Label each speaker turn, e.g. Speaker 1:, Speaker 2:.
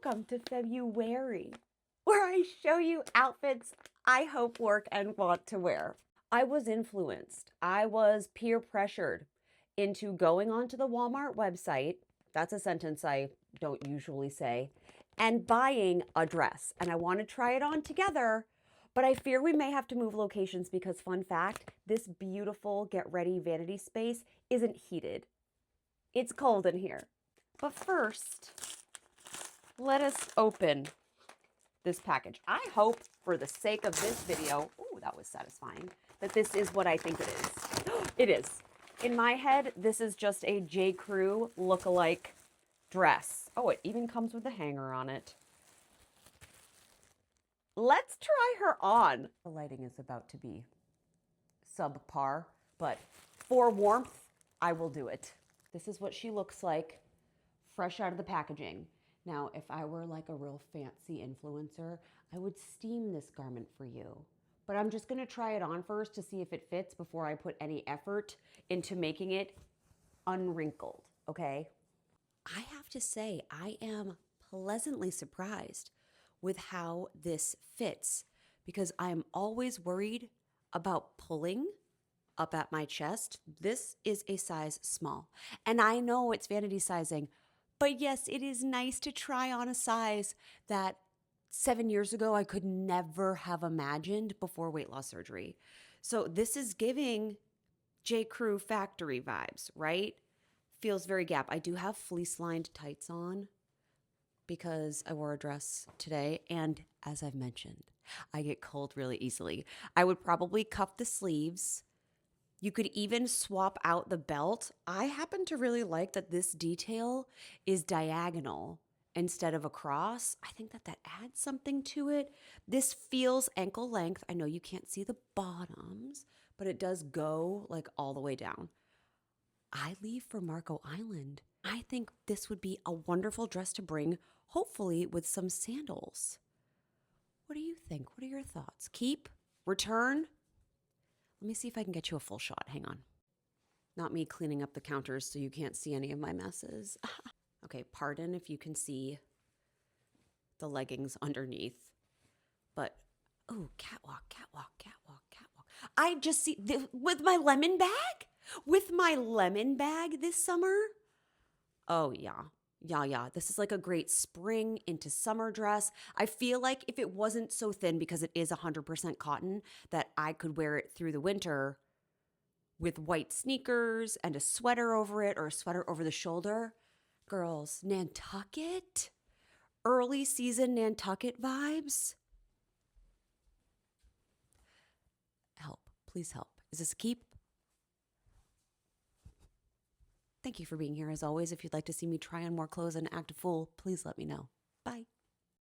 Speaker 1: Welcome to February, where I show you outfits I hope, work, and want to wear. I was influenced. I was peer pressured into going onto the Walmart website. That's a sentence I don't usually say. And buying a dress. And I want to try it on together, but I fear we may have to move locations because, fun fact, this beautiful get ready vanity space isn't heated. It's cold in here. But first, let us open this package. I hope, for the sake of this video, ooh, that was satisfying, that this is what I think it is. It is. In my head, this is just a J. Crew look-alike dress. Oh, it even comes with a hanger on it. Let's try her on. The lighting is about to be subpar, but for warmth, I will do it. This is what she looks like, fresh out of the packaging. Now, if I were like a real fancy influencer, I would steam this garment for you. But I'm just gonna try it on first to see if it fits before I put any effort into making it unwrinkled, okay? I have to say, I am pleasantly surprised with how this fits because I'm always worried about pulling up at my chest. This is a size small, and I know it's vanity sizing, but yes, it is nice to try on a size that 7 years ago I could never have imagined before weight loss surgery. So this is giving J. Crew factory vibes, right? Feels very Gap. I do have fleece-lined tights on because I wore a dress today, and as I've mentioned, I get cold really easily. I would probably cuff the sleeves. You could even swap out the belt. I happen to really like that this detail is diagonal instead of across. I think that adds something to it. This feels ankle length. I know you can't see the bottoms, but it does go like all the way down. I leave for Marco Island. I think this would be a wonderful dress to bring, hopefully with some sandals. What do you think? What are your thoughts? Keep? Return? Let me see if I can get you a full shot. Hang on. Not me cleaning up the counters so you can't see any of my messes. Okay, pardon if you can see the leggings underneath. But, oh, catwalk, catwalk, catwalk, catwalk. I just see, with my lemon bag? With my lemon bag this summer? Oh, yeah. Yeah. This is like a great spring into summer dress. I feel like if it wasn't so thin, because it is 100% cotton, that I could wear it through the winter with white sneakers and a sweater over it or a sweater over the shoulder. Girls, Nantucket? Early season Nantucket vibes? Help. Please help. Is this a keep? Thank you for being here as always. If you'd like to see me try on more clothes and act a fool, please let me know.